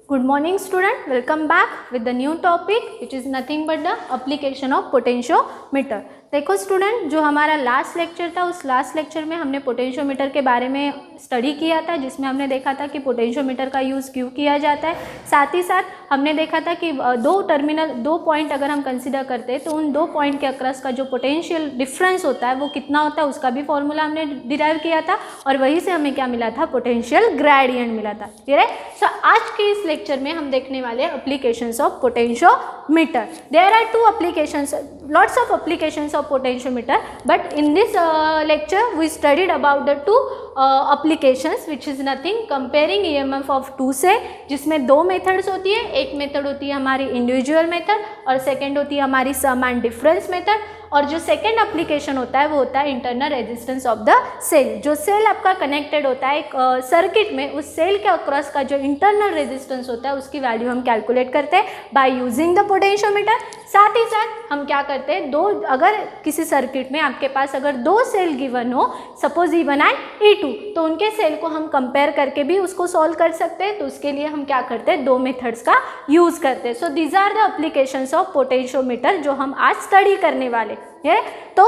Good morning student, welcome back with the new topic which is nothing but the application of potentiometer। देखो student, जो हमारा last lecture था उस last lecture में हमने potentiometer के बारे में स्टडी किया था, जिसमें हमने देखा था कि पोटेंशियोमीटर का यूज़ क्यों किया जाता है। साथ ही साथ हमने देखा था कि दो पॉइंट अगर हम कंसिडर करते हैं तो उन दो पॉइंट के अक्रॉस का जो पोटेंशियल डिफरेंस होता है वो कितना होता है उसका भी फॉर्मूला हमने डिराइव किया था और वहीं से हमें क्या मिला था, पोटेंशियल ग्रेडियंट मिला था। क्लियर है। सो आज के इस लेक्चर में हम देखने वाले हैं applications of potentiometer. There are two applications, lots of applications of potentiometer, but in this lecture we studied about the two applications which is nothing comparing EMF of two से, जिसमें दो मेथड्स होती है। एक मेथड होती है हमारी individual method और सेकंड होती है हमारी सम एंड डिफरेंस मेथड। और जो सेकंड एप्लीकेशन होता है वो होता है internal resistance of the cell. जो सेल आपका कनेक्टेड होता है एक सर्किट में, उस सेल के अक्रॉस का जो इंटरनल रेजिस्टेंस होता है उसकी वैल्यू हम कैलकुलेट करते हैं बाय यूजिंग द पोटेंशियोमीटर। साथ ही साथ हम क्या करते हैं, अगर किसी सर्किट में आपके पास अगर दो सेल गिवन हो, सपोज E1 एंड E2, तो उनके सेल को हम कंपेयर करके भी उसको सॉल्व कर सकते हैं। तो उसके लिए हम क्या करते हैं, दो मेथड्स का यूज़ करते हैं। So these are the applications of potentiometer जो हम आज स्टडी करने वाले हैं। तो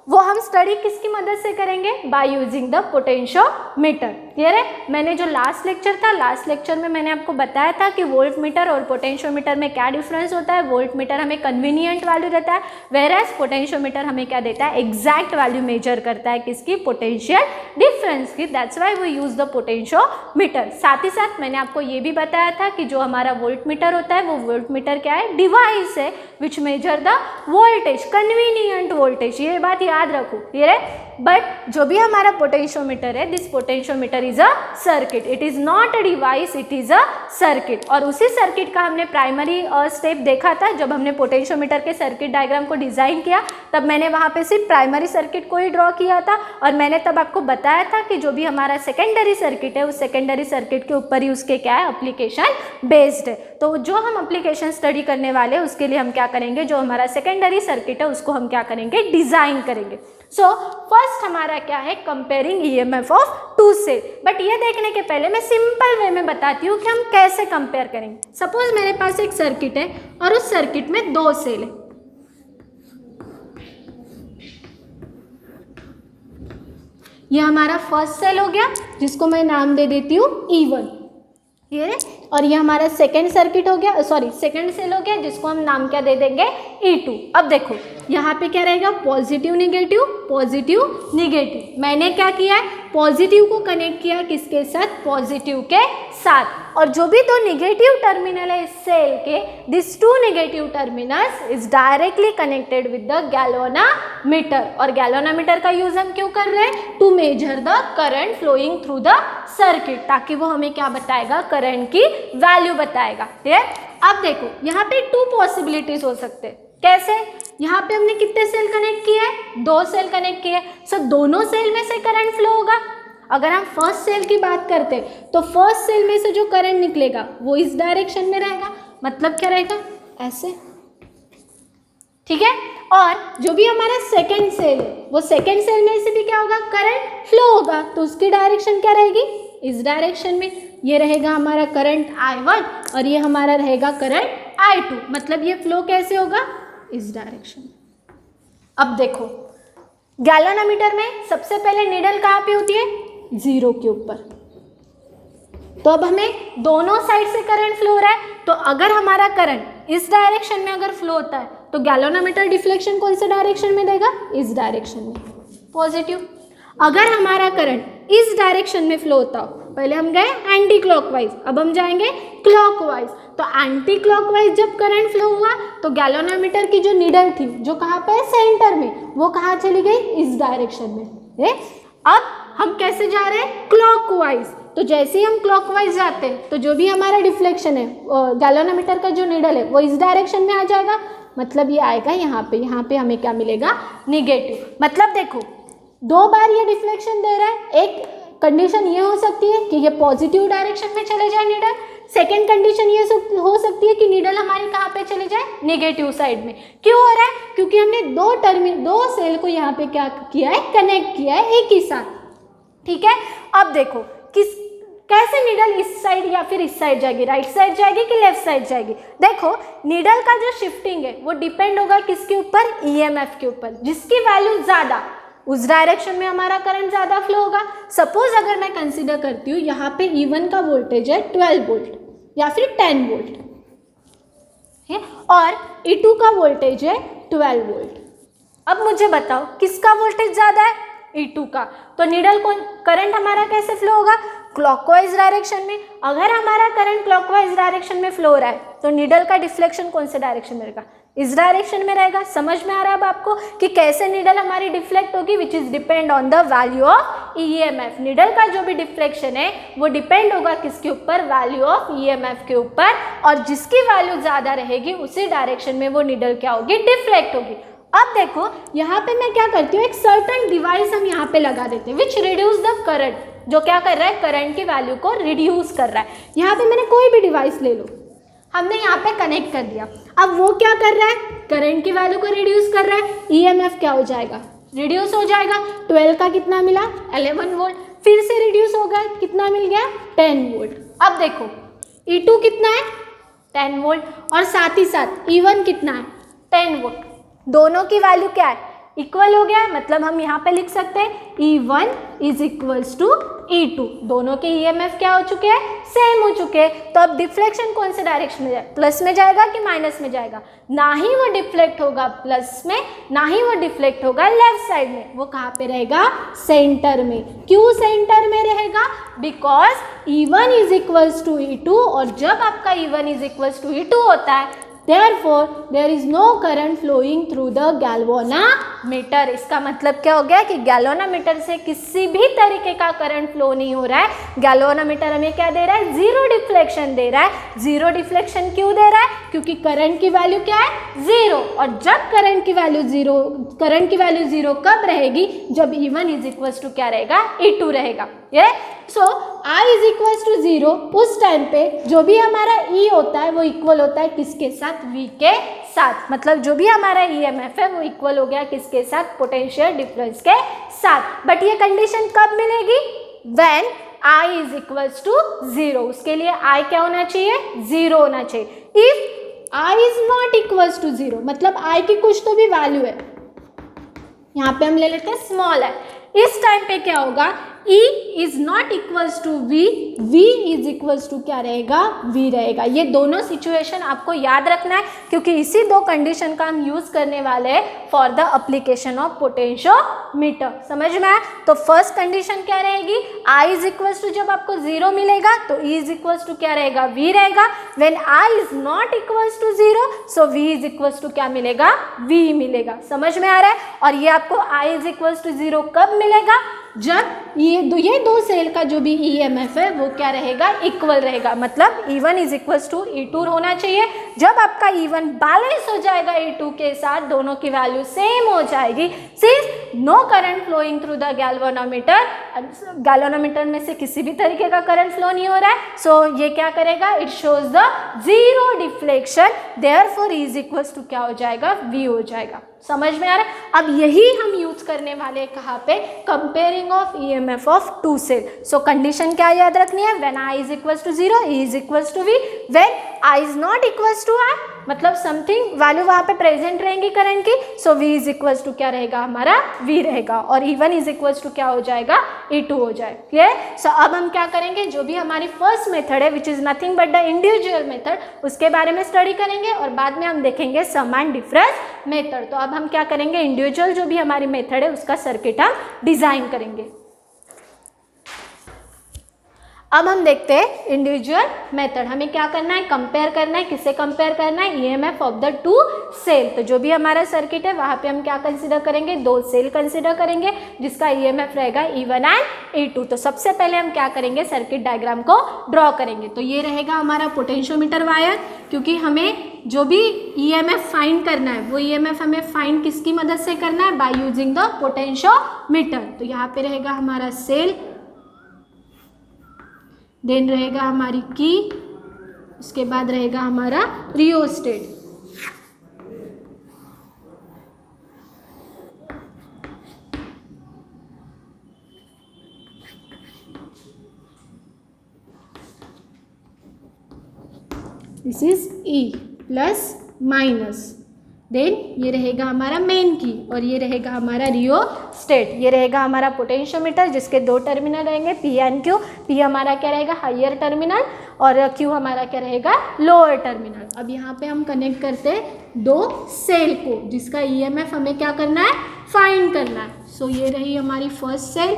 वो हम स्टडी किसकी मदद से करेंगे, bye using the potentiometer. Clear है। मैंने जो लास्ट लेक्चर था, लास्ट लेक्चर में मैंने आपको बताया था कि वोल्ट मीटर और पोटेंशियोमीटर में क्या डिफरेंस होता है। वोल्ट मीटर हमें कन्वीनियंट वैल्यू देता है, वेयरएज पोटेंशियोमीटर हमें क्या देता है, एग्जैक्ट वैल्यू मेजर करता है किसकी, पोटेंशियल डिफरेंस की। That's why we use the potentiometer. साथ ही साथ मैंने आपको ये भी बताया था कि जो हमारा वोल्ट मीटर होता है वो वोल्ट मीटर क्या है, डिवाइस है which measure the voltage, convenient voltage. ये बात याद रखो। क्लियर है। बट जो भी हमारा पोटेंशियोमीटर है, this potentiometer is a circuit, it is not a device, it is a circuit. और उसी सर्किट का हमने प्राइमरी स्टेप देखा था जब हमने पोटेंशियोमीटर के सर्किट डायग्राम को डिजाइन किया। तब मैंने वहां पे सिर्फ प्राइमरी सर्किट को ही ड्रॉ किया था और मैंने तब आपको बताया था कि जो भी हमारा सेकेंडरी सर्किट है उस सेकेंडरी सर्किट के ऊपर ही उसके क्या है, एप्लीकेशन बेस्ड है। तो जो हम एप्लीकेशन स्टडी करने वाले हैं उसके लिए हम क्या करेंगे, जो हमारा सेकेंडरी सर्किट है उसको हम क्या करेंगे, डिजाइन करेंगे। सो फर्स्ट हमारा क्या है, comparing EMF of two cell. But ये देखने के पहले मैं सिंपल वे में बताती हूँ कि हम कैसे कंपेयर करेंगे। सपोज मेरे पास एक सर्किट है और उस सर्किट में दो सेल है। ये हमारा फर्स्ट सेल हो गया जिसको मैं नाम दे देती हूँ E1। ये और ये हमारा सेकेंड सर्किट हो गया, सॉरी सेकेंड सेल हो गया जिसको हम नाम क्या दे देंगे, E2। अब देखो यहाँ पे क्या रहेगा, पॉजिटिव निगेटिव, पॉजिटिव निगेटिव। मैंने क्या किया है, पॉजिटिव को कनेक्ट किया किसके साथ, पॉजिटिव के साथ। और जो भी दो निगेटिव टर्मिनल है इस सेल के, this two negative terminals is directly connected with the galvanometer. और गैल्वेनोमीटर का यूज हम क्यों कर रहे हैं, to measure the current flowing through the circuit, ताकि वो हमें क्या बताएगा, करंट की वैल्यू बताएगा। ठीक है। अब देखो यहाँ पे टू पॉसिबिलिटीज हो सकते हैं। कैसे, यहाँ पे हमने कितने सेल कनेक्ट किए हैं, दो सेल कनेक्ट किए। सो दोनों सेल में से करंट फ्लो होगा। अगर हम फर्स्ट सेल की बात करते तो फर्स्ट सेल में से जो करंट निकलेगा वो इस डायरेक्शन में रहेगा, मतलब क्या रहेगा, ऐसे। ठीक है। और जो भी हमारा सेकेंड सेल है वो सेकेंड सेल में से भी क्या होगा, करंट फ्लो होगा। तो उसकी डायरेक्शन क्या रहेगी, इस डायरेक्शन में। ये रहेगा हमारा करंट I1 और ये हमारा रहेगा करंट I2। मतलब ये फ्लो कैसे होगा, इस डायरेक्शन में। अब देखो गैल्वेनोमीटर में सबसे पहले नीडल कहाँ पे होती है, जीरो के ऊपर। तो अब हमें दोनों साइड से करंट फ्लो हो रहा है। तो अगर हमारा करंट इस डायरेक्शन में अगर फ्लो होता है तो गैल्वेनोमीटर डिफ्लेक्शन कौन से डायरेक्शन में देगा, इस डायरेक्शन में, पॉजिटिव। अगर हमारा करंट इस डायरेक्शन में फ्लो होता हो, पहले हम गए एंटी क्लॉकवाइज, अब हम जाएंगे क्लॉकवाइज। तो एंटी क्लॉकवाइज जब करंट फ्लो हुआ तो गैल्वेनोमीटर की जो नीडल थी जो कहाँ पे है, सेंटर में, वो कहाँ चली गई, इस डायरेक्शन में। अब हम कैसे जा रहे हैं, क्लॉकवाइज। तो जैसे ही हम क्लॉकवाइज जाते हैं तो जो भी हमारा डिफ्लेक्शन है, गैल्वेनोमीटर का जो नीडल है वो इस डायरेक्शन में आ जाएगा। मतलब ये आएगा यहाँ पे हमें क्या मिलेगा, निगेटिव। मतलब देखो दो बार ये डिफ्लेक्शन दे रहा है। एक कंडीशन ये हो सकती है कि ये पॉजिटिव डायरेक्शन में चले जाए नीडल। सेकेंड कंडीशन ये हो सकती है कि नीडल हमारी कहाँ पे चले जाए, नेगेटिव साइड में। क्यों हो रहा है, क्योंकि हमने दो सेल को यहाँ पे क्या किया है, कनेक्ट किया है एक ही साथ। ठीक है। अब देखो कैसे नीडल इस साइड या फिर इस साइड जाएगी, राइट साइड जाएगी कि लेफ्ट साइड जाएगी। देखो नीडल का जो शिफ्टिंग है वो डिपेंड होगा किसके ऊपर, ईएमएफ के ऊपर। जिसकी वैल्यू ज़्यादा उस डायरेक्शन में हमारा करंट ज़्यादा फ्लो होगा। सपोज अगर मैं कंसिडर करती हूँ यहाँ पे E1 का वोल्टेज है 12 वोल्ट या फिर 10 वोल्ट और E2 का वोल्टेज है 12 वोल्ट। अब मुझे बताओ किसका वोल्टेज ज़्यादा है, E2 का। तो नीडल को करंट हमारा कैसे फ्लो होगा, क्लॉकवाइज डायरेक्शन में। अगर हमारा करंट क्लॉकवाइज डायरेक्शन में फ्लो हो रहा है तो नीडल का डिफ्लेक्शन कौन से डायरेक्शन में रहेगा, इस डायरेक्शन में रहेगा। समझ में आ रहा है अब आपको कि कैसे नीडल हमारी डिफ्लेक्ट होगी, which is depend on the value of EMF. Needle का जो भी डिफ्लेक्शन है वो डिपेंड होगा किसके ऊपर, वैल्यू ऑफ ईएमएफ के ऊपर। और जिसकी वैल्यू ज़्यादा रहेगी उसी डायरेक्शन में वो नीडल क्या होगी, डिफ्लेक्ट होगी। अब देखो यहाँ पे मैं क्या करती हूँ, एक सर्टन डिवाइस हम यहाँ पे लगा देते हैं विच रिड्यूस द करंट, जो क्या कर रहा है, करंट की वैल्यू को रिड्यूस कर रहा है। यहाँ पे मैंने कोई भी डिवाइस ले लो, हमने यहाँ पे कनेक्ट कर दिया। अब वो क्या कर रहा है, करंट की वैल्यू को रिड्यूस कर रहा है। ईएमएफ क्या हो जाएगा, रिड्यूस हो जाएगा। 12 का कितना मिला, 11 वोल्ट, फिर से रिड्यूस हो गया, कितना मिल गया, 10 वोल्ट। अब देखो E2 कितना है, 10 वोल्ट, और साथ ही साथ E1 कितना है, 10 वोल्ट। दोनों की वैल्यू क्या है, इक्वल हो गया। मतलब हम यहाँ पे लिख सकते हैं E1 is equals to E2। दोनों के ईएमएफ क्या हो चुके हैं, सेम हो चुके हैं। तो अब डिफ्लेक्शन कौन से डायरेक्शन में जाए, प्लस में जाएगा कि माइनस में जाएगा। ना ही वो डिफ्लेक्ट होगा प्लस में, ना ही वो डिफ्लेक्ट होगा लेफ्ट साइड में। वो कहाँ पे रहेगा, सेंटर में। क्यों सेंटर में रहेगा, because E1 is equals to E2, और जब आपका E1 is equals to E2 होता है Therefore, there is no current flowing through the galvanometer। इसका मतलब क्या हो गया कि गैल्वेनोमीटर से किसी भी तरीके का करंट फ्लो नहीं हो रहा है। गैल्वेनोमीटर हमें क्या दे रहा है, जीरो डिफ्लेक्शन दे रहा है। जीरो डिफ्लेक्शन क्यों दे रहा है, क्योंकि करंट की वैल्यू क्या है, जीरो। और जब करंट की वैल्यू जीरो कब रहेगी, जब E1 इज इक्वल्स टू क्या रहेगा, E2 रहेगा। ये सो I इज इक्वल्स टू 0, उस टाइम पे जो भी हमारा E होता है वो इक्वल होता है किसके साथ, V के साथ। मतलब जो भी हमारा EMF है वो इक्वल हो गया किसके साथ, पोटेंशियल डिफरेंस के साथ। बट ये कंडीशन कब मिलेगी, when I is equals to 0। उसके लिए I क्या होना चाहिए, 0 होना चाहिए। If I is not equals to 0, मतलब I की कुछ तो भी वैल्यू है, यहाँ पे हम ले लेते हैं स्मॉल है। इस टाइम पे क्या होगा, E is not equals to V, V is equals to क्या रहेगा, V रहेगा। ये दोनों सिचुएशन आपको याद रखना है, क्योंकि इसी दो कंडीशन का हम यूज करने वाले हैं for the application of potentiometer. समझ में आया। तो फर्स्ट कंडीशन क्या रहेगी, I इज इक्वल्स टू, जब आपको 0 मिलेगा तो E इज इक्वल्स टू क्या रहेगा, V रहेगा। When I is not equals to 0, so V is equals to क्या मिलेगा, V मिलेगा। समझ में आ रहा है। और ये आपको I इज इक्वल्स टू 0 कब मिलेगा, जब ये दो सेल का जो भी EMF है वो क्या रहेगा, इक्वल रहेगा। मतलब E1 is equals to E2 होना चाहिए। जब आपका E1 बैलेंस हो जाएगा E2 के साथ, दोनों की वैल्यू सेम हो जाएगी, सिर्फ no current flowing through the galvanometer. Galvanometer में से किसी भी तरीके का करंट फ्लो नहीं हो रहा है। सो ये क्या करेगा, it shows the zero deflection, therefore E is equals to क्या हो जाएगा, V हो जाएगा। समझ में आ रहा है। अब यही हम यूज करने वाले हैं कहाँ पे, comparing of EMF of two cell. So condition क्या याद रखनी है, when I is equals to 0, E is equals to V। When I is not equals to I, मतलब समथिंग वैल्यू वहाँ पे प्रेजेंट रहेंगी करंट की, so V is equals to क्या रहेगा, हमारा V रहेगा। और E1 इज इक्वल्स टू क्या हो जाएगा, E2 हो जाए। क्लियर। सो अब हम क्या करेंगे, जो भी हमारी फर्स्ट मेथड है which is nothing but the individual method, उसके बारे में स्टडी करेंगे, और बाद में हम देखेंगे सम एंड डिफरेंस मेथड। तो अब हम क्या करेंगे, इंडिविजुअल जो भी हमारी मेथड है उसका सर्किट हम डिजाइन करेंगे। अब हम देखते हैं इंडिविजुअल मेथड। हमें क्या करना है, कंपेयर करना है। किससे कंपेयर करना है, EMF of the two cell. तो जो भी हमारा सर्किट है वहाँ पे हम क्या कंसीडर करेंगे, दो सेल कंसीडर करेंगे जिसका EMF रहेगा E1 एंड E2। तो सबसे पहले हम क्या करेंगे, सर्किट डायग्राम को ड्रॉ करेंगे। तो ये रहेगा हमारा पोटेंशियोमीटर वायर, क्योंकि हमें जो भी EMF फाइंड करना है वो EMF हमें फाइंड किसकी मदद से करना है, बाय यूजिंग द पोटेंशियोमीटर। तो यहाँ पे रहेगा हमारा सेल, देन रहेगा हमारी की, उसके बाद रहेगा हमारा rheostat. This is E plus minus, then ये रहेगा हमारा मेन की और ये रहेगा हमारा रियोस्टेट। ये रहेगा हमारा पोटेंशियोमीटर जिसके दो टर्मिनल रहेंगे पी एंड क्यू। पी हमारा क्या रहेगा हायर टर्मिनल और क्यू हमारा क्या रहेगा लोअर टर्मिनल। अब यहाँ पे हम कनेक्ट करते हैं दो सेल को जिसका ईएमएफ हमें क्या करना है फाइंड करना है। सो ये रही हमारी first cell,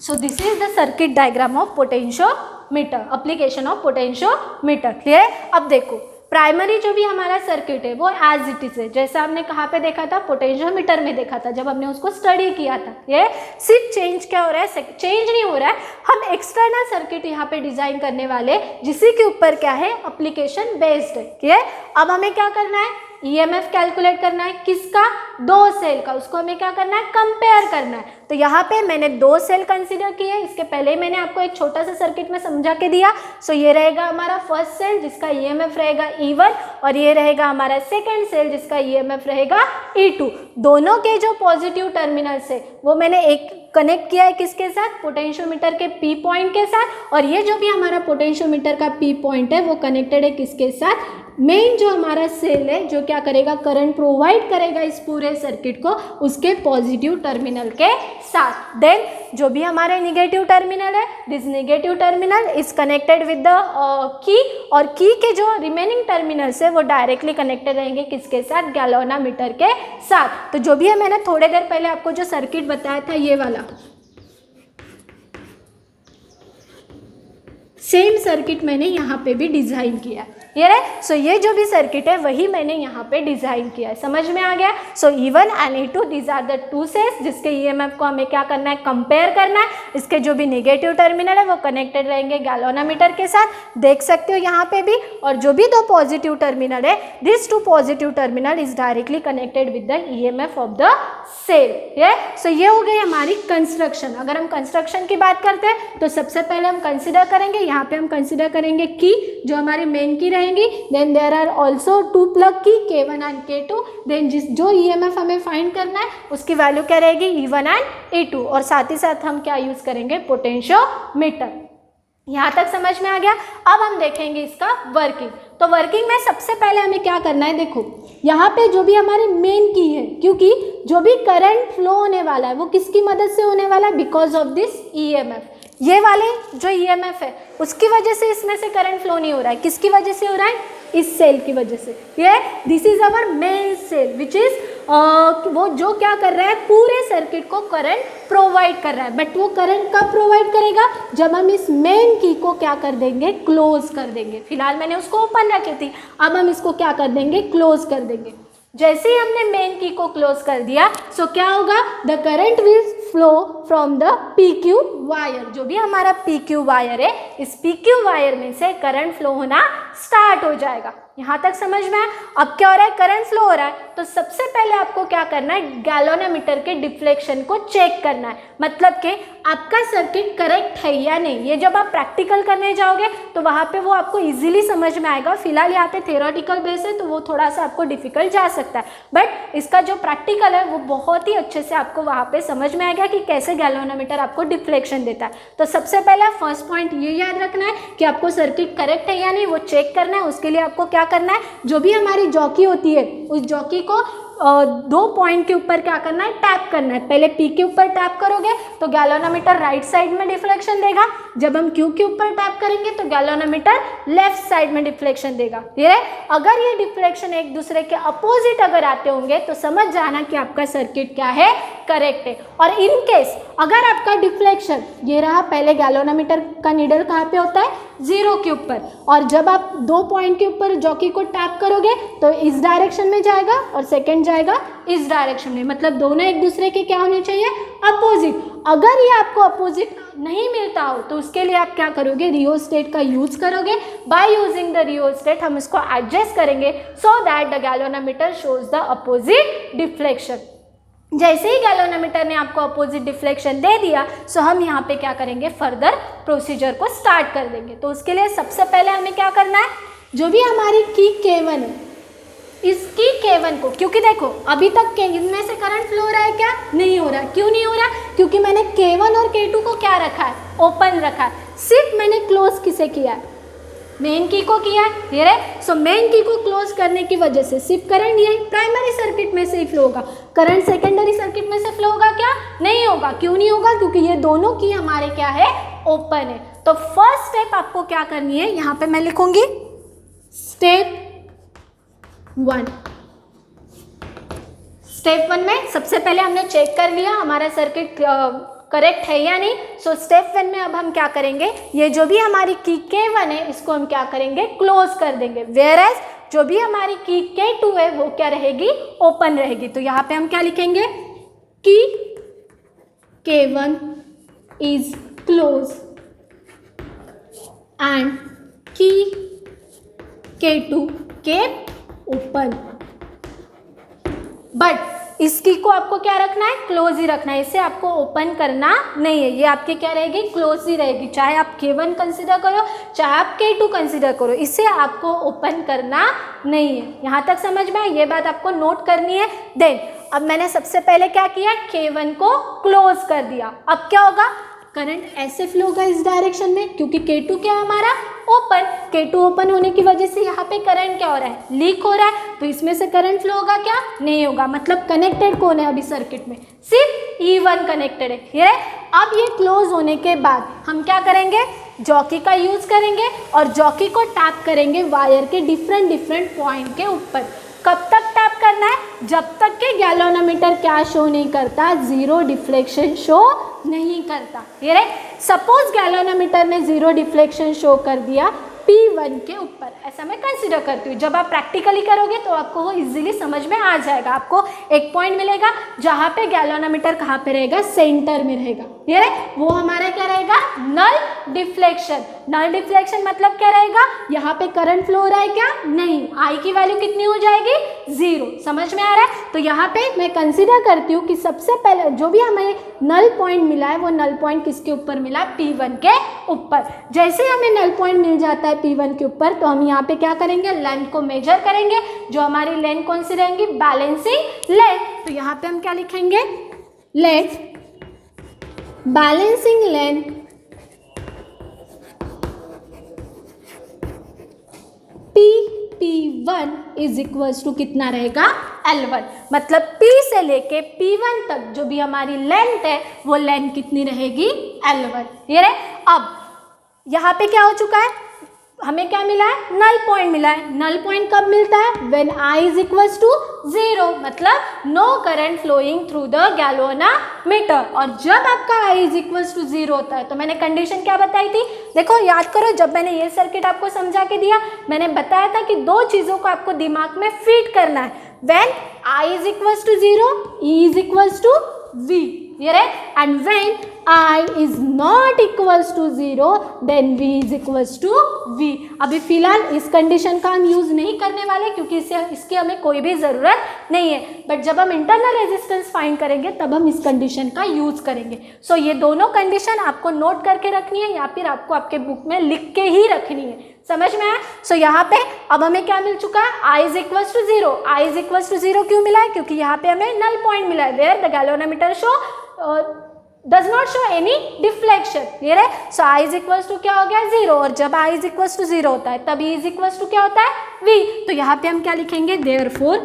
so this is the circuit diagram of potentiometer, application of potentiometer, clear है। अब देखो प्राइमरी जो भी हमारा सर्किट है वो एज इट इज है, जैसा हमने कहाँ पे देखा था पोटेंशियोमीटर में देखा था जब हमने उसको स्टडी किया था। ये सिर्फ चेंज क्या हो रहा है, चेंज नहीं हो रहा है, हम एक्सटर्नल सर्किट यहाँ पे डिजाइन करने वाले जिसी के ऊपर क्या है एप्लीकेशन बेस्ड है। क्लियर। अब हमें क्या करना है ईएमएफ कैलकुलेट करना है किसका दो सेल का, उसको हमें क्या करना है कंपेयर करना है। तो यहाँ पे मैंने दो सेल कंसीडर किए, इसके पहले ही मैंने आपको एक छोटा सा सर्किट में समझा के दिया। सो ये रहेगा हमारा फर्स्ट सेल जिसका ईएमएफ रहेगा E1 और ये रहेगा हमारा सेकेंड सेल जिसका ईएमएफ रहेगा E2। दोनों के जो पॉजिटिव टर्मिनल्स है वो मैंने एक कनेक्ट किया है किसके साथ पोटेंशियोमीटर के P पॉइंट के साथ, और ये जो भी हमारा पोटेंशियोमीटर का P पॉइंट है वो कनेक्टेड है किसके साथ मेन जो हमारा सेल है जो क्या करेगा करंट प्रोवाइड करेगा इस पूरे सर्किट को उसके पॉजिटिव टर्मिनल के साथ। देन जो भी हमारे निगेटिव टर्मिनल है this negative terminal is connected with the key, और की के जो रिमेनिंग टर्मिनल्स है वो डायरेक्टली कनेक्टेड रहेंगे किसके साथ गैल्वेनोमीटर के साथ। तो जो भी है मैंने थोड़े देर पहले आपको जो सर्किट बताया था ये वाला सेम सर्किट मैंने यहाँ पे भी डिज़ाइन किया ये है। सो ये जो भी सर्किट है वही मैंने यहाँ पे डिज़ाइन किया है, समझ में आ गया। So E1 and E2 these are the two cells जिसके ईएमएफ को हमें क्या करना है कंपेयर करना है। इसके जो भी नेगेटिव टर्मिनल है वो कनेक्टेड रहेंगे गैल्वेनोमीटर के साथ, देख सकते हो यहाँ पे भी। और जो भी दो पॉजिटिव टर्मिनल है this two positive terminal is directly connected with the EMF of the cell. So ये हो गई हमारी कंस्ट्रक्शन। अगर हम कंस्ट्रक्शन की बात करते हैं तो सबसे पहले हम कंसिडर करेंगे, यहाँ पे हम कंसिडर करेंगे की जो हमारी मेन की रहेंगी। Then there are also two plug key K1 and K2। Then जो ईएमएफ हमें फाइंड करना है उसकी वैल्यू क्या रहेगी E1 एंड E2, और साथ ही साथ हम क्या यूज करेंगे पोटेंशियोमीटर। यहाँ तक समझ में आ गया। अब हम देखेंगे इसका वर्किंग। तो वर्किंग में सबसे पहले हमें क्या करना है, देखो यहाँ पे जो भी हमारी मेन की है क्योंकि जो भी करंट फ्लो होने वाला है वो किसकी मदद से होने वाला है बिकॉज ऑफ दिस ईएमएफ। ये वाले जो ईएमएफ है उसकी वजह से इसमें से करंट फ्लो नहीं हो रहा है, किसकी वजह से हो रहा है इस सेल की वजह से। ये this is our main cell which is वो जो क्या कर रहा है पूरे सर्किट को करंट प्रोवाइड कर रहा है। बट वो करंट कब प्रोवाइड करेगा जब हम इस मेन की को क्या कर देंगे क्लोज कर देंगे। फिलहाल मैंने उसको ओपन रखी थी, अब हम इसको क्या कर देंगे क्लोज कर देंगे। जैसे ही हमने मेन की को क्लोज कर दिया सो क्या होगा the current will flow from the PQ wire. जो भी हमारा PQ वायर है इस PQ वायर में से करंट फ्लो होना स्टार्ट हो जाएगा। यहाँ तक समझ में आया। अब क्या हो रहा है करंट फ्लो हो रहा है तो सबसे पहले आपको क्या करना है गैल्वेनोमीटर के डिफ्लेक्शन को चेक करना है, मतलब कि आपका सर्किट करेक्ट है या नहीं। ये जब आप प्रैक्टिकल करने जाओगे तो वहाँ पे वो आपको इजीली समझ में आएगा। फिलहाल यहाँ पे थ्योरेटिकल बेस है तो वो थोड़ा सा आपको डिफिकल्ट जा सकता है, बट इसका जो प्रैक्टिकल है वो बहुत ही अच्छे से आपको वहाँ पे समझ में आएगा कि कैसे गैल्वेनोमीटर आपको डिफ्लेक्शन देता है। तो सबसे पहले फर्स्ट पॉइंट ये याद रखना है कि आपको सर्किट करेक्ट है या नहीं वो चेक करना है। उसके लिए आपको क्या करना है जो भी हमारी जॉकी होती है उस जॉकी को दो पॉइंट के ऊपर क्या करना है टैप करना है। पहले P के ऊपर टैप करोगे तो गैल्वेनोमीटर राइट साइड में डिफ्लेक्शन देगा, जब हम Q के ऊपर टैप करेंगे तो गैल्वेनोमीटर लेफ्ट साइड में डिफ्लेक्शन देगा। ठीक है, अगर ये डिफ्लेक्शन एक दूसरे के अपोजिट अगर आते होंगे तो समझ जाना कि आपका सर्किट क्या है करेक्ट है। और इन केस अगर आपका डिफ्लेक्शन ये रहा, पहले गैल्वेनोमीटर का नीडल कहाँ पे होता है 0 के ऊपर, और जब आप दो पॉइंट के ऊपर जॉकी को टैप करोगे तो इस डायरेक्शन में जाएगा और सेकंड जाएगा इस डायरेक्शन में, मतलब दोनों एक दूसरे के क्या होने चाहिए अपोजिट। अगर ये आपको अपोजिट नहीं मिलता हो तो उसके लिए आप क्या करोगे रियोस्टेट का यूज करोगे। बाय यूजिंग द रियोस्टेट हम इसको एडजस्ट करेंगे so that the galvanometer shows the opposite deflection. जैसे ही गैल्वेनोमीटर ने आपको अपोजिट डिफ्लेक्शन दे दिया, सो हम यहाँ पे क्या करेंगे, फर्दर प्रोसीजर को स्टार्ट कर देंगे। तो उसके लिए सबसे पहले हमें क्या करना है, जो भी हमारी की K1 है, इसकी K1 को, क्योंकि देखो अभी तक इनमें से करंट फ्लो हो रहा है क्या, नहीं हो रहा है। क्यों नहीं हो रहा है, क्योंकि मैंने K1 और K2 को क्या रखा है, ओपन रखा है। सिर्फ मैंने क्लोज किसे किया है, मेन की को किया है, ये रहे। सो मेन की को क्लोज करने की वजह से सिर्फ करंट ये प्राइमरी सर्किट में से ही फ्लो होगा, करंट सेकेंडरी सर्किट में से फ्लो होगा क्या, नहीं होगा। क्यों नहीं होगा, क्योंकि ये दोनों की हमारे क्या है, ओपन है। तो फर्स्ट स्टेप आपको क्या करनी है, यहाँ पे मैं लिखूंगी स्टेप 1। स्टेप 1 में सबसे पहले हमने चेक कर लिया हमारा सर्किट करेक्ट है या नहीं। सो स्टेप 1 में अब हम क्या करेंगे, ये जो भी हमारी की K1 है इसको हम क्या करेंगे, क्लोज कर देंगे। वेयर एज जो भी हमारी की K2 है वो क्या रहेगी, ओपन रहेगी। तो यहाँ पे हम क्या लिखेंगे, की K1 इज क्लोज एंड की K2 केप ओपन। बट इस की को आपको क्या रखना है, क्लोज ही रखना है, इसे आपको ओपन करना नहीं है। ये आपकी क्या रहेगी, क्लोज ही रहेगी। चाहे आप K1 कंसिडर करो, चाहे आप K2 कंसिडर करो, इसे आपको ओपन करना नहीं है। यहाँ तक समझ में, ये बात आपको नोट करनी है। देन अब मैंने सबसे पहले क्या किया, K1 को क्लोज कर दिया। अब क्या होगा, करंट ऐसे फ्लो होगा इस डायरेक्शन में, क्योंकि K2 क्या हमारा ओपन, K2 ओपन होने की वजह से यहाँ पे करंट क्या हो रहा है, लीक हो रहा है। तो इसमें से करंट फ्लो होगा क्या, नहीं होगा। मतलब कनेक्टेड कौन है अभी सर्किट में, सिर्फ E1 कनेक्टेड है। ये अब ये क्लोज होने के बाद हम क्या करेंगे, जॉकी का यूज करेंगे और जॉकी को टैप करेंगे वायर के डिफरेंट पॉइंट के ऊपर। कब तक टैप करना है, जब तक के गैल्वेनोमीटर क्या शो नहीं करता, जीरो डिफ्लेक्शन शो नहीं करता। ये रहे, सपोज गैल्वेनोमीटर ने जीरो डिफ्लेक्शन शो कर दिया P1 के ऊपर, ऐसा मैं कंसिडर करती हूँ। जब आप प्रैक्टिकली करोगे तो आपको वो इजीली समझ में आ जाएगा। आपको एक पॉइंट मिलेगा जहाँ पे गैल्वेनोमीटर कहाँ पे रहेगा, सेंटर में रहेगा। ये रहे, वो हमारा क्या रहेगा, नल डिफ्लेक्शन। नल डिफ्लेक्शन मतलब क्या रहेगा, यहाँ पे करंट फ्लो हो रहा है क्या, नहीं, आई की वैल्यू कितनी हो जाएगी, 0। समझ में आ रहा है। तो यहाँ पे मैं कंसिडर करती हूँ कि सबसे पहले जो भी हमें नल पॉइंट मिला है वो नल पॉइंट किसके ऊपर मिला, P1 के ऊपर। जैसे हमें नल पॉइंट मिल जाता है P1 के ऊपर, तो हम यहाँ पे क्या करेंगे, लेंथ को मेजर करेंगे। जो हमारी लेंथ कौन सी रहेंगी, बैलेंसिंग लेंथ। तो यहाँ पे हम क्या लिखेंगे, let balancing length P1 is equals to कितना रहेगा, L1। मतलब P से लेके P1 तक जो भी हमारी लेंथ है वो लेंथ कितनी रहेगी, L1। ये रहे। अब यहाँ पे क्या हो चुका है, हमें क्या मिला है, नल पॉइंट मिला है। नल पॉइंट कब मिलता है, when I is equals to 0, मतलब no current flowing through the galvanometer. और जब आपका I इज इक्वल्स टू 0 होता है, तो मैंने कंडीशन क्या बताई थी, देखो याद करो, जब मैंने ये सर्किट आपको समझा के दिया, मैंने बताया था कि दो चीज़ों को आपको दिमाग में फीड करना है। When I is equals to 0, E is equals to V, ये रहे, and when I is not equals to 0, then V is equals to V। अभी फिलहाल इस कंडीशन का हम यूज़ नहीं करने वाले, क्योंकि इसकी हमें कोई भी ज़रूरत नहीं है। बट जब हम इंटरनल रेजिस्टेंस फाइंड करेंगे तब हम इस कंडीशन का यूज़ करेंगे। सो ये दोनों कंडीशन आपको नोट करके रखनी है, या फिर आपको आपके बुक में लिख के ही रखनी है। समझ में आया। सो यहाँ पे अब हमें क्या मिल चुका है, I is equals to 0। I is equals to 0 क्यों मिला है, क्योंकि यहाँ पे हमें नल पॉइंट मिला है, where the galvanometer show does not show any deflection। ये रहे। So I is equals to क्या हो गया, 0। और जब I इज इक्वल्स टू 0 होता है तब E इज इक्वल्स टू क्या होता है, V। तो यहाँ पे हम क्या लिखेंगे, therefore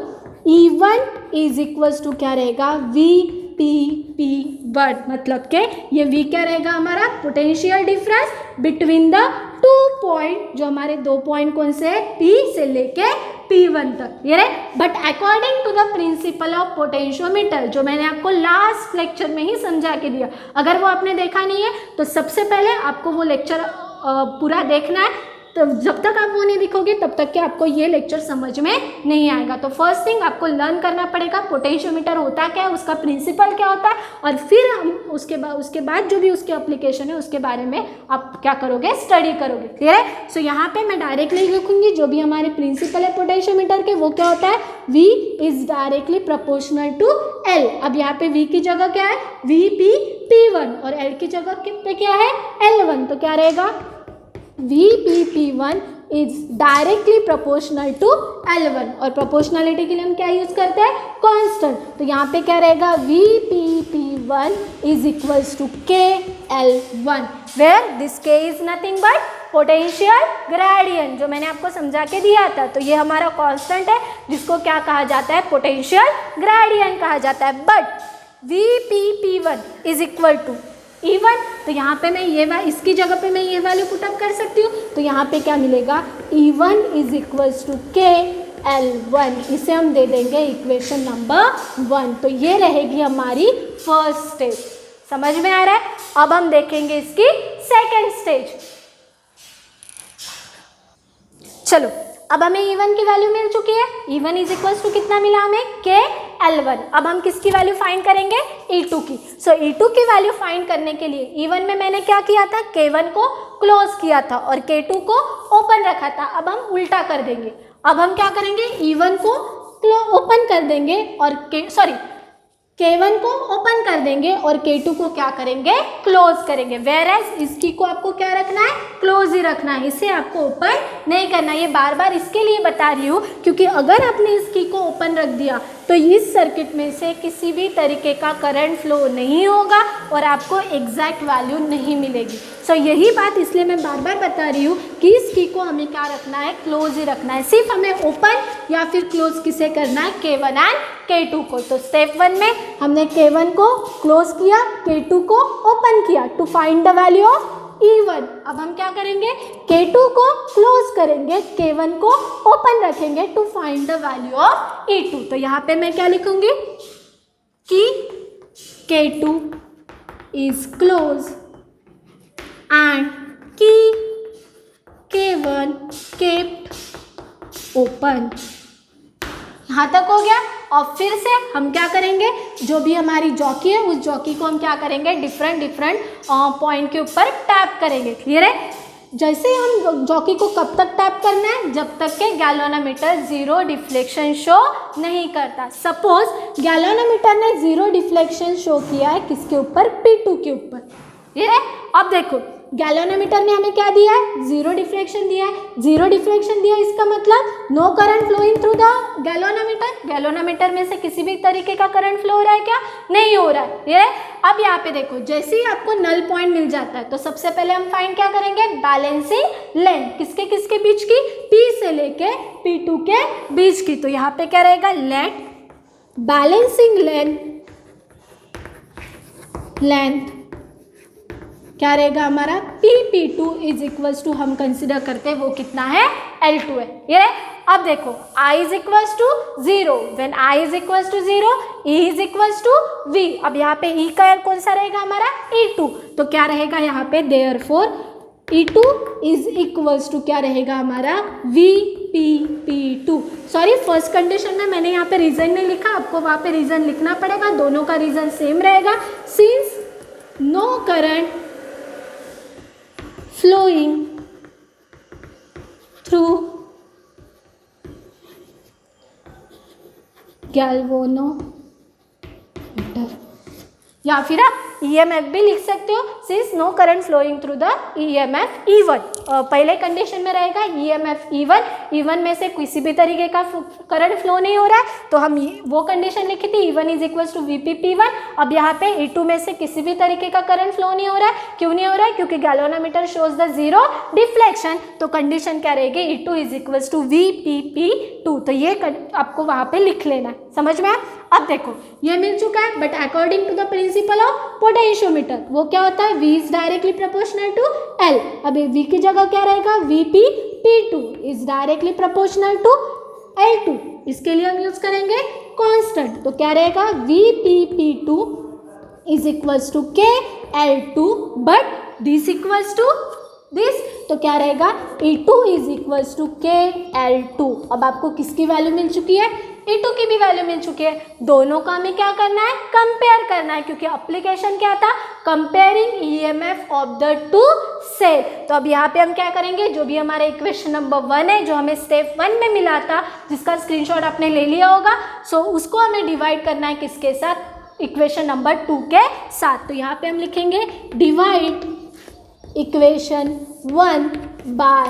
E1 is equals to क्या रहेगा, VP1। मतलब के ये V क्या रहेगा, हमारा potential difference between the two point, जो हमारे दो पॉइंट कौन से है, P से लेके P1 तक। ये रहे। But according to the principle of potentiometer, जो मैंने आपको लास्ट लेक्चर में ही समझा के दिया, अगर वो आपने देखा नहीं है तो सबसे पहले आपको वो लेक्चर पूरा देखना है। तो जब तक आप वो नहीं लिखोगे तब तक कि आपको ये लेक्चर समझ में नहीं आएगा। तो फर्स्ट थिंग आपको लर्न करना पड़ेगा पोटेंशियोमीटर होता क्या है, उसका प्रिंसिपल क्या होता है, और फिर हम उसके बाद जो भी उसकी एप्लीकेशन है उसके बारे में आप क्या करोगे, स्टडी करोगे। क्लियर है। सो यहाँ पे मैं डायरेक्टली लिखूंगी जो भी हमारे प्रिंसिपल है पोटेंशियोमीटर के, वो क्या होता है, V is directly proportional to L। अब यहाँ पे V की जगह क्या है, VP P1, और L की जगह पे क्या है, L1। तो क्या रहेगा, VPP1 is directly proportional to L1, और प्रोपोर्शनलिटी के लिए हम क्या यूज करते हैं, कांस्टेंट। तो यहाँ पे क्या रहेगा, VPP1 is equals to KL1, where this K is nothing but potential gradient, जो मैंने आपको समझा के दिया था। तो ये हमारा कांस्टेंट है जिसको क्या कहा जाता है, पोटेंशियल ग्रेडियंट कहा जाता है। But VPP1 is equal to E1, तो यहाँ पे मैं ये इसकी जगह पे मैं ये वैल्यू पुटअप कर सकती हूँ। तो यहाँ पे क्या मिलेगा, E1 is equals to KL1, इसे हम दे देंगे इक्वेशन नंबर 1। तो ये रहेगी हमारी फर्स्ट स्टेज। समझ में आ रहा है। अब हम देखेंगे इसकी सेकेंड स्टेज। चलो, अब हमें E1 की वैल्यू मिल चुकी है। E1 इज इक्वल्स टू कितना मिला हमें, KL1। अब हम किसकी वैल्यू फाइंड करेंगे, E2 की। सो E2 की वैल्यू फाइंड करने के लिए E1 में मैंने क्या किया था, K1 को क्लोज किया था और K2 को ओपन रखा था। अब हम उल्टा कर देंगे। अब हम क्या करेंगे, E1 को ओपन कर देंगे और K1 को ओपन कर देंगे और K2 को क्या करेंगे, क्लोज करेंगे। वेयर एज इस की को आपको क्या रखना है, क्लोज ही रखना है, इसे आपको ओपन नहीं करना। ये बार बार इसके लिए बता रही हूँ क्योंकि अगर आपने इस की को ओपन रख दिया तो इस सर्किट में से किसी भी तरीके का करंट फ्लो नहीं होगा और आपको एग्जैक्ट वैल्यू नहीं मिलेगी। सो यही बात इसलिए मैं बार बार बता रही हूँ कि इस की को हमें क्या रखना है, क्लोज ही रखना है। सिर्फ हमें ओपन या फिर क्लोज किसे करना है, K1 एंड K2 को। तो स्टेप 1 में हमने K1 को क्लोज किया, K2 को ओपन किया to find the value of E1। अब हम क्या करेंगे, K2 को क्लोज करेंगे, K1 को ओपन रखेंगे to find the value of E2। तो यहाँ पे मैं क्या लिखूंगी कि K2 इज क्लोज एंड की K1 केप्ट ओपन। यहाँ तक हो गया। और फिर से हम क्या करेंगे, जो भी हमारी जॉकी है उस जॉकी को हम क्या करेंगे, डिफरेंट पॉइंट के ऊपर टैप करेंगे। क्लियर है। जैसे ही हम जॉकी को कब तक टैप करना है, जब तक के गैल्वेनोमीटर जीरो डिफ्लेक्शन शो नहीं करता। सपोज गैल्वेनोमीटर ने जीरो डिफ्लेक्शन शो किया है किसके ऊपर, P2 के ऊपर। ये है। अब देखो गैल्वेनोमीटर ने हमें क्या दिया है, जीरो डिफ्लेक्शन दिया है। जीरो डिफ्लेक्शन दिया इसका मतलब no current flowing through the galvanometer. Galvanometer में से किसी भी तरीके का करंट फ्लो हो रहा है क्या, नहीं हो रहा है। ये अब यहाँ पे देखो, जैसे ही आपको नल पॉइंट मिल जाता है तो सबसे पहले हम फाइंड क्या करेंगे, बैलेंसिंग लेंथ। किसके किसके बीच की, P से लेके P2 के बीच की। तो यहाँ पे क्या रहेगा, लेट बैलेंसिंग लेंथ क्या रहेगा हमारा, PP2 इज इक्वल्स टू, हम कंसिडर करते हैं वो कितना है, L2 है। ये अब देखो I is equals to 0, when I is equals to 0 E is equals to V। अब यहाँ पे E का कौन सा रहेगा हमारा, E2। तो क्या रहेगा यहाँ पे, therefore E2 is equals to क्या रहेगा हमारा, VPP2। सॉरी, फर्स्ट कंडीशन में मैंने यहाँ पे रीजन नहीं लिखा, आपको वहाँ पे रीजन लिखना पड़ेगा। दोनों का रीजन सेम रहेगा। Since no current flowing through galvanometer, या फिर आप EMF भी लिख सकते हो, since no current flowing through the EMF E1। पहले कंडीशन में रहेगा EMF E1 में से किसी भी तरीके का करंट फ्लो नहीं हो रहा है, तो हम वो कंडीशन लिखी थी E1 is equals to VPP1। अब यहाँ पे E2 में से किसी भी तरीके का करंट फ्लो नहीं हो रहा है। क्यों नहीं हो रहा है, क्योंकि galvanometer shows the zero deflection. तो कंडीशन क्या रहेगी, E2 is equals to VPP2। तो ये आपको वहाँ पे लिख लेना है। समझ में आया। अब देखो ये मिल चुका है, but according to the principle of potentiometer वो क्या होता है, V is directly proportional to L। अब V की जगह क्या रहेगा, VPP2 is directly proportional to L2। इसके लिए हम यूज करेंगे कांस्टेंट। तो क्या रहेगा, VPP2 is equals to KL2, but this equals to this, तो क्या रहेगा E2 is equals to KL2। अब आपको किसकी वैल्यू मिल चुकी है, E2 की भी वैल्यू मिल चुकी है। दोनों का हमें क्या करना है, कंपेयर करना है, क्योंकि एप्लीकेशन क्या था, comparing EMF of the two cell. तो अब यहाँ पे हम क्या करेंगे, जो भी हमारा इक्वेशन नंबर 1 है, जो हमें स्टेप 1 में मिला था, जिसका स्क्रीनशॉट आपने ले लिया होगा, सो उसको हमें डिवाइड करना है किसके साथ, इक्वेशन नंबर 2 के साथ। तो यहाँ पे हम लिखेंगे divide equation 1 by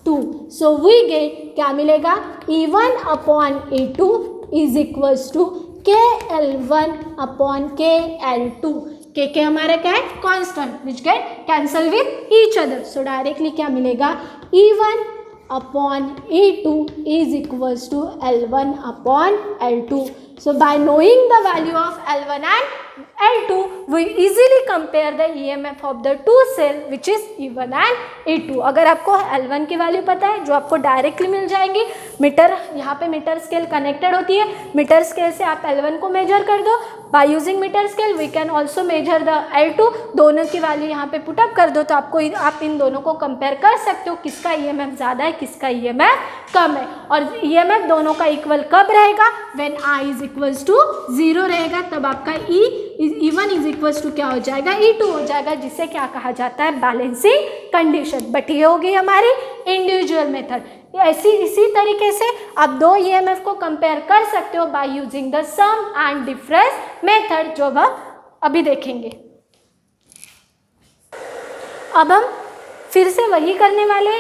2। So we get क्या मिलेगा, E1 upon E2 is equals to KL1 upon KL2। K हमारा क्या है, constant which get cancel with each other. So directly क्या मिलेगा, E1 upon E2 is equals to L1 upon L2। So by knowing the value of L1 and L2, we easily compare the EMF of the two cell which is E1 and E2। अगर आपको L1 की value पता है, जो आपको directly मिल जाएंगी, metre, यहाँ पे मीटर स्केल कनेक्टेड होती है, मीटर स्केल से आप L1 को मेजर कर दो, by using metre scale we can also measure the L2। दोनों की वैल्यू यहाँ पे पुटअप कर दो, तो आपको आप इन दोनों को कंपेयर कर सकते हो, किसका EMF ज़्यादा है, किसका EMF कम है। और EMF दोनों का इक्वल कब रहेगा, when I is equals to 0 रहेगा, तब आपका E1 इज इक्वल्स टू क्या हो जाएगा, E2 हो जाएगा, जिसे क्या कहा जाता है, बैलेंसिंग कंडीशन। बट ये होगी हमारी इंडिविजुअल मेथड। इसी तरीके से आप दो EMF को कंपेयर कर सकते हो by using the sum and difference method, जो हम अभी देखेंगे। अब हम फिर से वही करने वाले,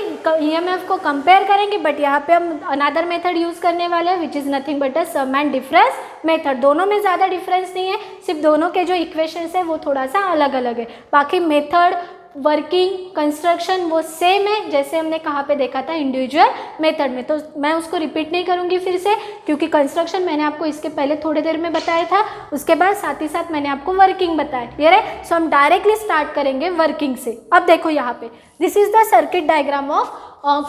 EMF को कंपेयर करेंगे, बट यहाँ पे हम अनदर मेथड यूज़ करने वाले हैं which is nothing but a sum and difference method. दोनों में ज़्यादा डिफरेंस नहीं है, सिर्फ दोनों के जो इक्वेशंस है वो थोड़ा सा अलग अलग है, बाकी मेथड, वर्किंग, कंस्ट्रक्शन वो सेम है, जैसे हमने कहाँ पे देखा था, इंडिविजुअल मेथड में। तो मैं उसको रिपीट नहीं करूँगी फिर से, क्योंकि कंस्ट्रक्शन मैंने आपको इसके पहले थोड़ी देर में बताया था, उसके बाद साथ ही साथ मैंने आपको वर्किंग बताया, क्लियर है। सो हम डायरेक्टली स्टार्ट करेंगे वर्किंग से। अब देखो यहाँ पे, this is the circuit diagram of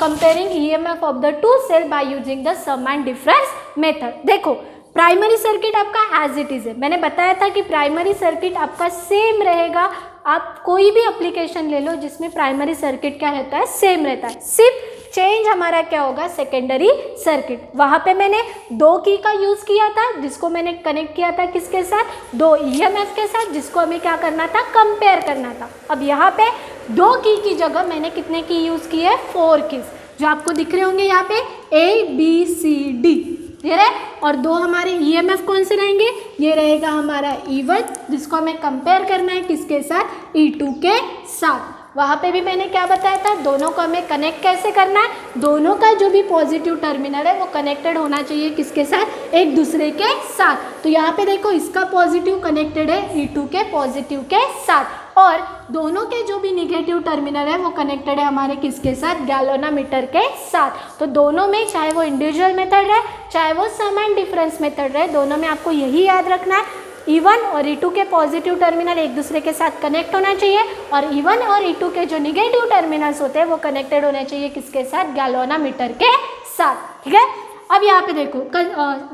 comparing EMF of the two cell by using the sum and difference method. देखो प्राइमरी सर्किट आपका एज इट इज़ है, मैंने बताया था कि प्राइमरी सर्किट आपका सेम रहेगा। आप कोई भी एप्लीकेशन ले लो जिसमें प्राइमरी सर्किट क्या रहता है, सेम रहता है, सिर्फ चेंज हमारा क्या होगा, सेकेंडरी सर्किट। वहाँ पे मैंने 2 की का यूज़ किया था, जिसको मैंने कनेक्ट किया था किसके साथ, 2 EMF के साथ, जिसको हमें क्या करना था, कंपेयर करना था। अब यहाँ पे 2 की जगह मैंने कितने की यूज़ की है, 4 कीज, जो आपको दिख रहे होंगे यहाँ पे ABCD, क्लियर है। और 2 हमारे EMF कौन से रहेंगे, ये रहेगा हमारा E1, जिसको हमें कंपेयर करना है किसके साथ, E2 के साथ। वहाँ पे भी मैंने क्या बताया था, दोनों को हमें कनेक्ट कैसे करना है, दोनों का जो भी पॉजिटिव टर्मिनल है वो कनेक्टेड होना चाहिए किसके साथ, एक दूसरे के साथ। तो यहाँ पे देखो इसका पॉजिटिव कनेक्टेड है E2 के पॉजिटिव के साथ, और दोनों के जो भी निगेटिव टर्मिनल है वो कनेक्टेड है हमारे किसके साथ, गैल्वेनोमीटर के साथ। तो दोनों में, चाहे वो इंडिविजुअल मेथड रहे, चाहे वो सम एंड डिफरेंस मेथड रहे, दोनों में आपको यही याद रखना है, E1 और E2 के पॉजिटिव टर्मिनल एक दूसरे के साथ कनेक्ट होना चाहिए, और E1 और E2 के जो निगेटिव टर्मिनल्स होते हैं वो कनेक्टेड होने चाहिए किसके साथ, गैल्वेनोमीटर के साथ, ठीक है। अब यहाँ पे देखो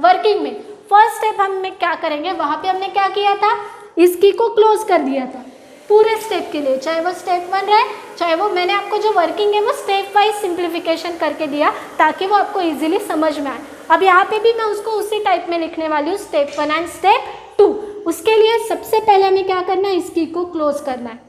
वर्किंग में फर्स्ट स्टेप हम क्या करेंगे, वहाँ पे हमने क्या किया था, इस की को क्लोज कर दिया था पूरे स्टेप के लिए, चाहे वो स्टेप 1 रहे, चाहे वो, मैंने आपको जो वर्किंग है वो स्टेप वाइज सिंप्लीफिकेशन करके दिया ताकि वो आपको इजीली समझ में आए। अब यहाँ पे भी मैं उसको उसी टाइप में लिखने वाली हूँ, स्टेप 1 एंड स्टेप 2। उसके लिए सबसे पहले हमें क्या करना है, इसकी को क्लोज करना है।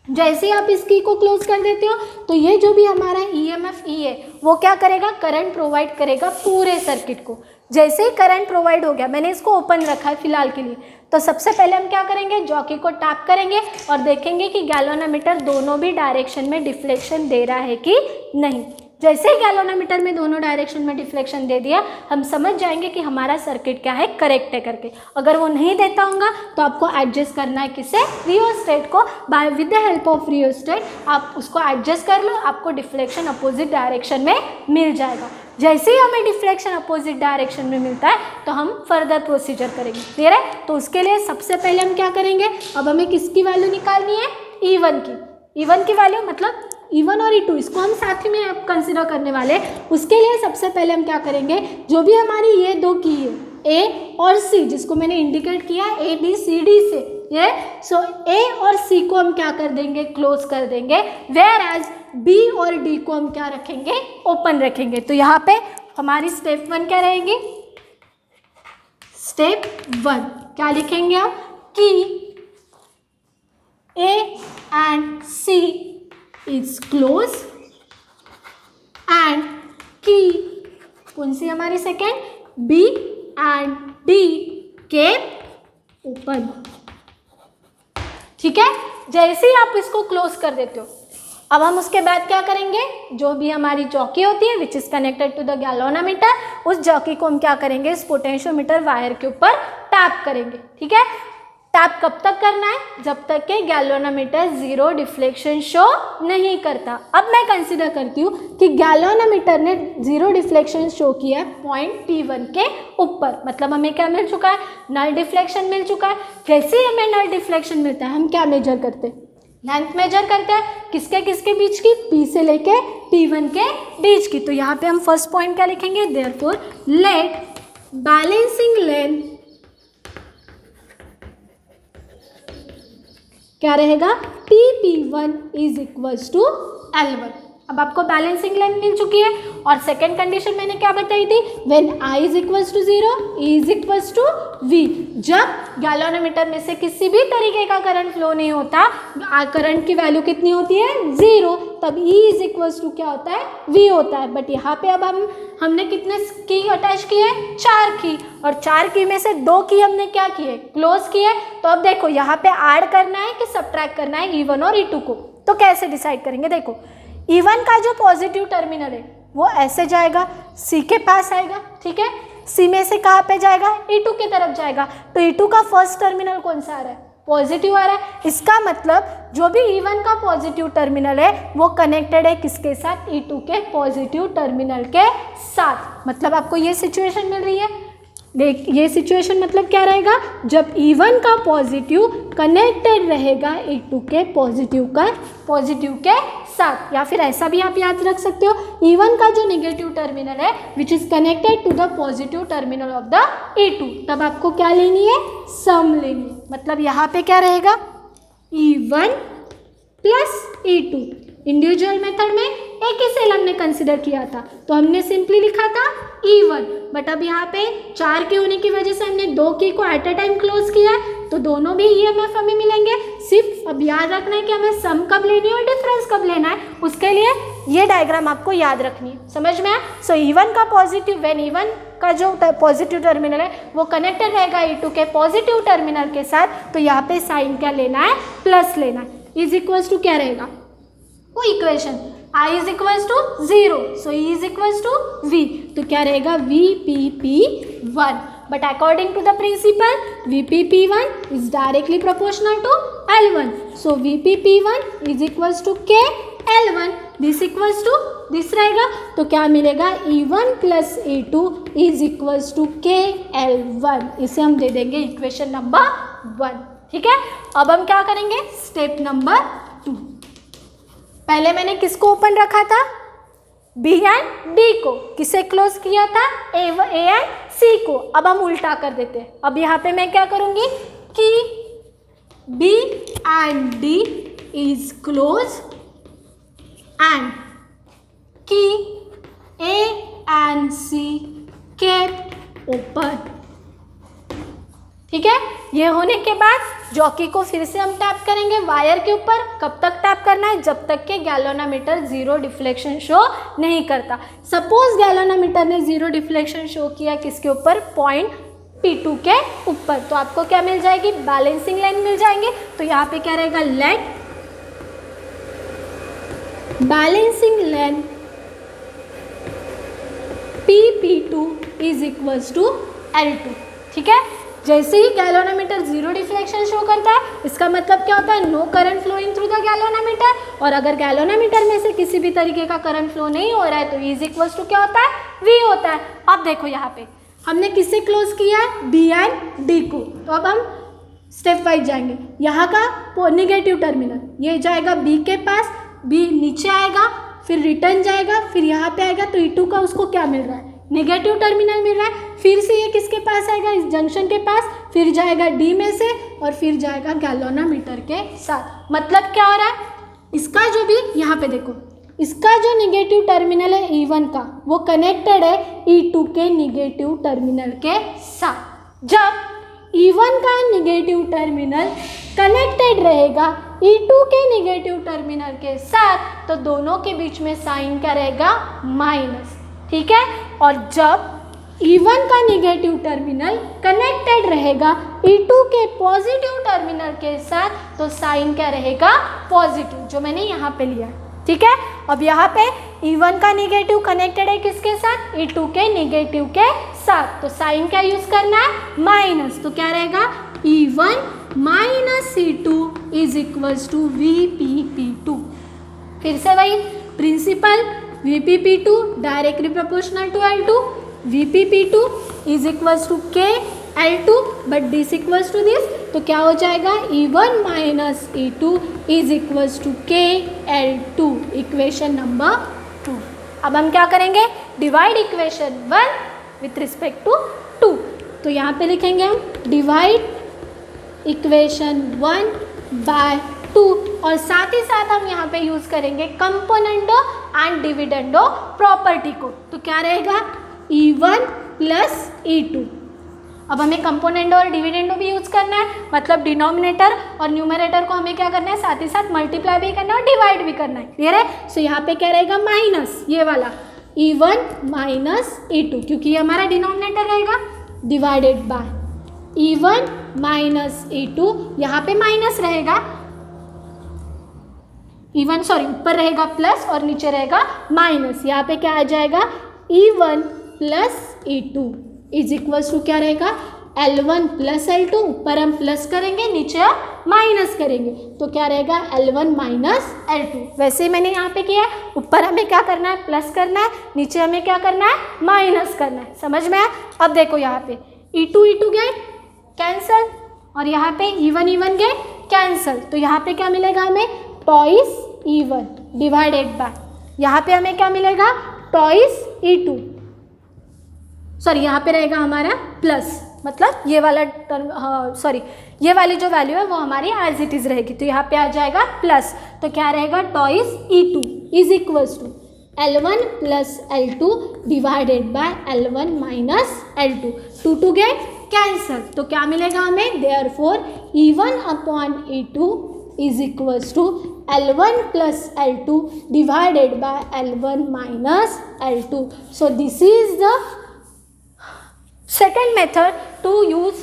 जैसे ही आप इसकी को क्लोज कर देते हो तो ये जो भी हमारा EMF E है वो क्या करेगा, करंट प्रोवाइड करेगा पूरे सर्किट को। जैसे ही करंट प्रोवाइड हो गया, मैंने इसको ओपन रखा है फिलहाल के लिए, तो सबसे पहले हम क्या करेंगे, जॉकी को टैप करेंगे और देखेंगे कि गैल्वेनोमीटर दोनों भी डायरेक्शन में डिफ्लेक्शन दे रहा है कि नहीं। जैसे ही गैल्वेनोमीटर में दोनों डायरेक्शन में डिफ्लेक्शन दे दिया, हम समझ जाएंगे कि हमारा सर्किट क्या है, करेक्ट है करके। अगर वो नहीं देता होगा तो आपको एडजस्ट करना है किसे, रियोस्टेट को। By with the help of rheostat आप उसको एडजस्ट कर लो, आपको डिफ्लेक्शन अपोजिट डायरेक्शन में मिल जाएगा। जैसे ही हमें डिफ्लेक्शन अपोजिट डायरेक्शन में मिलता है तो हम फर्दर प्रोसीजर करेंगे, क्लियर है। तो उसके लिए सबसे पहले हम क्या करेंगे, अब हमें किसकी वैल्यू निकालनी है, E1 की। E1 की वैल्यू मतलब E1 और E2 इसको हम साथ ही में अब कंसिडर करने वाले हैं। उसके लिए सबसे पहले हम क्या करेंगे, जो भी हमारी ये 2 की है A और C, जिसको मैंने इंडिकेट किया ABCD से, ये सो ए और सी को हम क्या कर देंगे, क्लोज कर देंगे, वेयर एज बी और डी को हम क्या रखेंगे, ओपन रखेंगे। तो यहाँ पे हमारी स्टेप 1 क्या रहेगी, स्टेप 1 क्या लिखेंगे आप कि A and C is close and की कौन सी हमारी second, B and D kept open. ठीक है, जैसे ही आप इसको क्लोज कर देते हो, अब हम उसके बाद क्या करेंगे, जो भी हमारी चौकी होती है which is connected to the galvanometer, उस चौकी को हम क्या करेंगे, इस पोटेंशियोमीटर वायर के ऊपर टैप करेंगे। ठीक है, टैप कब तक करना है, जब तक कि गैल्वेनोमीटर जीरो डिफ्लेक्शन शो नहीं करता। अब मैं कंसिडर करती हूँ कि गैल्वेनोमीटर ने जीरो डिफ्लेक्शन शो किया है पॉइंट P1 के ऊपर, मतलब हमें क्या मिल चुका है, नल डिफ्लेक्शन मिल चुका है। जैसे ही हमें नल डिफ्लेक्शन मिलता है, हम क्या मेजर करते हैं, लेंथ मेजर करते हैं, किसके बीच की, P से लेके P1 के बीच की। तो यहाँ पे हम फर्स्ट पॉइंट क्या लिखेंगे, देयरफॉर लेट बैलेंसिंग लेंथ क्या रहेगा, TP1 is equals to L1। अब आपको बैलेंसिंग लेंथ मिल चुकी है और सेकेंड कंडीशन मैंने क्या बताई थी, when I is equals to 0, E is equals to V। जब गैल्वेनोमीटर में से किसी भी तरीके का करंट फ्लो नहीं होता, करंट की वैल्यू कितनी होती है, 0, तब E इज इक्वल्स टू क्या होता है, V होता है। बट यहाँ पे अब हमने कितने की अटैच किए, 4 की, और 4 की में से 2 की हमने क्या किए, क्लोज किए। तो अब देखो यहाँ पे ऐड करना है कि सब्ट्रैक्ट करना है E1 और E2 को, तो कैसे डिसाइड करेंगे, देखो E1 का जो पॉजिटिव टर्मिनल है वो ऐसे जाएगा, C के पास आएगा। ठीक है, C में से कहाँ पे जाएगा, E2 की तरफ जाएगा। तो E2 का फर्स्ट टर्मिनल कौन सा आ रहा है, पॉजिटिव आ रहा है। इसका मतलब जो भी E1 का पॉजिटिव टर्मिनल है वो कनेक्टेड है किसके साथ, E2 के पॉजिटिव टर्मिनल के साथ। मतलब आपको ये सिचुएशन मिल रही है। ये सिचुएशन मतलब क्या रहेगा, जब E1 का पॉजिटिव कनेक्टेड रहेगा E2 के पॉजिटिव के साथ, या फिर ऐसा भी आप याद रख सकते हो, E1 का जो नेगेटिव टर्मिनल है which is connected to the positive terminal of the E2, तब आपको क्या लेनी है, सम लेनी है। मतलब यहाँ पे क्या रहेगा, E1 plus E2। Individual method में एक ही सेल हमने कंसिडर किया था, तो हमने सिंपली लिखा था E1, बट अब यहाँ पे 4 के होने की वजह से हमने 2 की को एट अ टाइम क्लोज किया है, तो दोनों भी EMF हमें मिलेंगे। सिर्फ अब याद रखना है कि हमें सम कब लेनी है और डिफरेंस कब लेना है, उसके लिए ये डायग्राम आपको याद रखनी है। समझ में आया। सो E1 का पॉजिटिव, व्हेन E1 का जो पॉजिटिव टर्मिनल है वो कनेक्टेड रहेगा E2 के पॉजिटिव टर्मिनल के साथ, तो यहाँ पे साइन क्या लेना है, प्लस लेना है। इज इक्वल्स टू क्या रहेगा, वो equation I is equals to 0, so E is equals to V, तो क्या रहेगा VPP1। But according to the principle VPP1 is directly proportional to L1, so VPP1 is equals to K L1, this equals to this रहेगा, तो क्या मिलेगा, E1 plus E2 is equals to K L1। इसे हम दे देंगे equation number 1। ठीक है, अब हम क्या करेंगे, स्टेप नंबर 2। पहले मैंने किसको ओपन रखा था, B एंड D को, किसे क्लोज किया था, A एंड C को। अब हम उल्टा कर देते हैं। अब यहाँ पे मैं क्या करूँगी कि B and D is close and कि A and C kept open. ठीक है, ये होने के बाद जॉकी को फिर से हम टैप करेंगे वायर के ऊपर। कब तक टैप करना है, जब तक कि गैल्वेनोमीटर जीरो डिफ्लेक्शन शो नहीं करता। सपोज गैल्वेनोमीटर ने जीरो डिफ्लेक्शन शो किया किसके ऊपर, पॉइंट P2 के ऊपर, तो आपको क्या मिल जाएगी, बैलेंसिंग लाइन मिल जाएंगे। तो यहाँ पे क्या रहेगा, let balancing line PP2 is equals to L2। ठीक है, जैसे ही गैल्वेनोमीटर जीरो डिफ्लेक्शन शो करता है, इसका मतलब क्या होता है, no current flowing through the galvanometer. और अगर गैल्वेनोमीटर में से किसी भी तरीके का करंट फ्लो नहीं हो रहा है, तो इज इक्वल्स टू क्या होता है, V होता है। अब देखो यहाँ पे हमने किससे क्लोज किया है, B एंड D को। तो अब हम स्टेप वाइज जाएंगे। यहाँ का निगेटिव टर्मिनल ये जाएगा B के पास, B नीचे आएगा, फिर रिटर्न जाएगा, फिर यहाँ पे आएगा, तो E2 का उसको क्या मिल रहा है, नेगेटिव टर्मिनल मिल रहा है, फिर से ये किसके पास आएगा, इस जंक्शन के पास, फिर जाएगा डी में से और फिर जाएगा गैल्वेनोमीटर के साथ। मतलब क्या हो रहा है, इसका जो भी यहाँ पे देखो, इसका जो निगेटिव टर्मिनल है E1 का वो कनेक्टेड है E2 के निगेटिव टर्मिनल के साथ। जब E1 का निगेटिव टर्मिनल कनेक्टेड रहेगा E2 के निगेटिव टर्मिनल के साथ तो दोनों के बीच में साइन क्या रहेगा, माइनस, ठीक है। और जब E1 का निगेटिव टर्मिनल कनेक्टेड रहेगा E2 के पॉजिटिव टर्मिनल के साथ तो साइन क्या रहेगा, पॉजिटिव, जो मैंने यहाँ पे लिया, ठीक है। अब यहाँ पे E1 का निगेटिव कनेक्टेड है किसके साथ, E2 के निगेटिव के साथ, तो साइन क्या यूज करना है, माइनस, तो क्या रहेगा E1 minus E2 is equals to VPP2। फिर से वही principle, VPP2 directly proportional to L2, VPP2 is equals to K L2 but this equals to this, तो क्या हो जाएगा E1 minus E2 is equals to K L2, equation number 2। अब हम क्या करेंगे, divide equation 1 with respect to 2, तो यहाँ पे लिखेंगे हम डिवाइड इक्वेशन 1 बाय 2 और साथ ही साथ हम यहाँ पे यूज़ करेंगे कंपोनेंडो एंड डिविडेंडो प्रॉपर्टी को, तो क्या रहेगा E1 प्लस E2। अब हमें कंपोनेंडो और डिविडेंडो भी यूज़ करना है, मतलब डिनोमिनेटर और न्यूमरेटर को हमें क्या करना है, साथ ही साथ मल्टीप्लाई भी करना है और डिवाइड भी करना है, क्लियर है। सो यहाँ पे क्या रहेगा, माइनस ये वाला E1 माइनस E2, क्योंकि ये हमारा डिनोमिनेटर रहेगा, divided by E1 minus E2, यहाँ पे माइनस रहेगा, E1 सॉरी ऊपर रहेगा प्लस और नीचे रहेगा माइनस, यहाँ पे क्या आ जाएगा E1 plus E2 is equals to क्या रहेगा L1 प्लस L2, ऊपर हम प्लस करेंगे नीचे हम माइनस करेंगे, तो क्या रहेगा L1 माइनस L2। वैसे ही मैंने यहाँ पे किया है, ऊपर हमें क्या करना है, प्लस करना है, नीचे हमें क्या करना है, माइनस करना है, समझ में आया। अब देखो यहाँ पे E2 गए कैंसल और यहाँ पे E1 गए कैंसल, तो यहाँ पे क्या मिलेगा हमें, टॉइस E1 डिवाइडेड बाय, यहाँ पे हमें क्या मिलेगा, टॉइस E2, सॉरी यहाँ पे रहेगा हमारा प्लस, मतलब ये वाला सॉरी ये वाली जो वैल्यू है वो हमारी एज इट इज़ रहेगी, तो यहाँ पे आ जाएगा प्लस, तो क्या रहेगा twice E2 is equals to L1 plus L2 divided by L1 minus L2, 2 गए कैंसल, तो क्या मिलेगा हमें, therefore E1 upon E2 is equals to L1 plus L2 divided by L1 minus L2। So this is the second method to use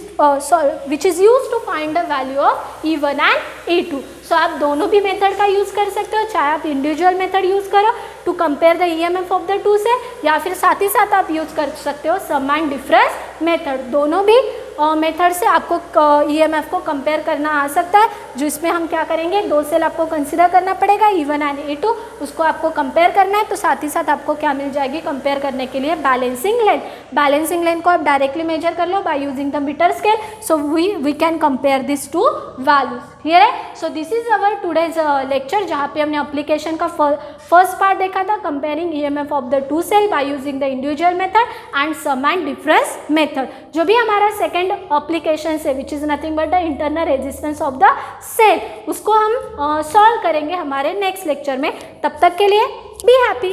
which is used to find the value of E1 and E2। सो आप दोनों भी method का use कर सकते हो, चाहे आप individual method use करो to compare the EMF of the two से, या फिर साथ ही साथ आप यूज़ कर सकते हो सम एंड डिफरेंस मेथड। दोनों भी मेथड से आपको EMF को कंपेयर करना आ सकता है, जो इसमें हम क्या करेंगे, 2 सेल आपको कंसिडर करना पड़ेगा E1 एंड E2, उसको आपको कंपेयर करना है, तो साथ ही साथ आपको क्या मिल जाएगी कंपेयर करने के लिए बैलेंसिंग लेंथ। बैलेंसिंग लेंथ को आप डायरेक्टली मेजर कर लो by using the meter scale, so we can compare this two values, clear है। So this is our today's lecture, जहाँ पे हमने एप्लीकेशन का फर्स्ट पार्ट देखा था, comparing EMF of the two cell by using the individual method and sum and difference method. जो भी हमारा सेकेंड एप्लीकेशन है which is nothing but the internal resistance of the cell, उसको हम solve करेंगे हमारे नेक्स्ट लेक्चर में। तब तक के लिए बी हैप्पी।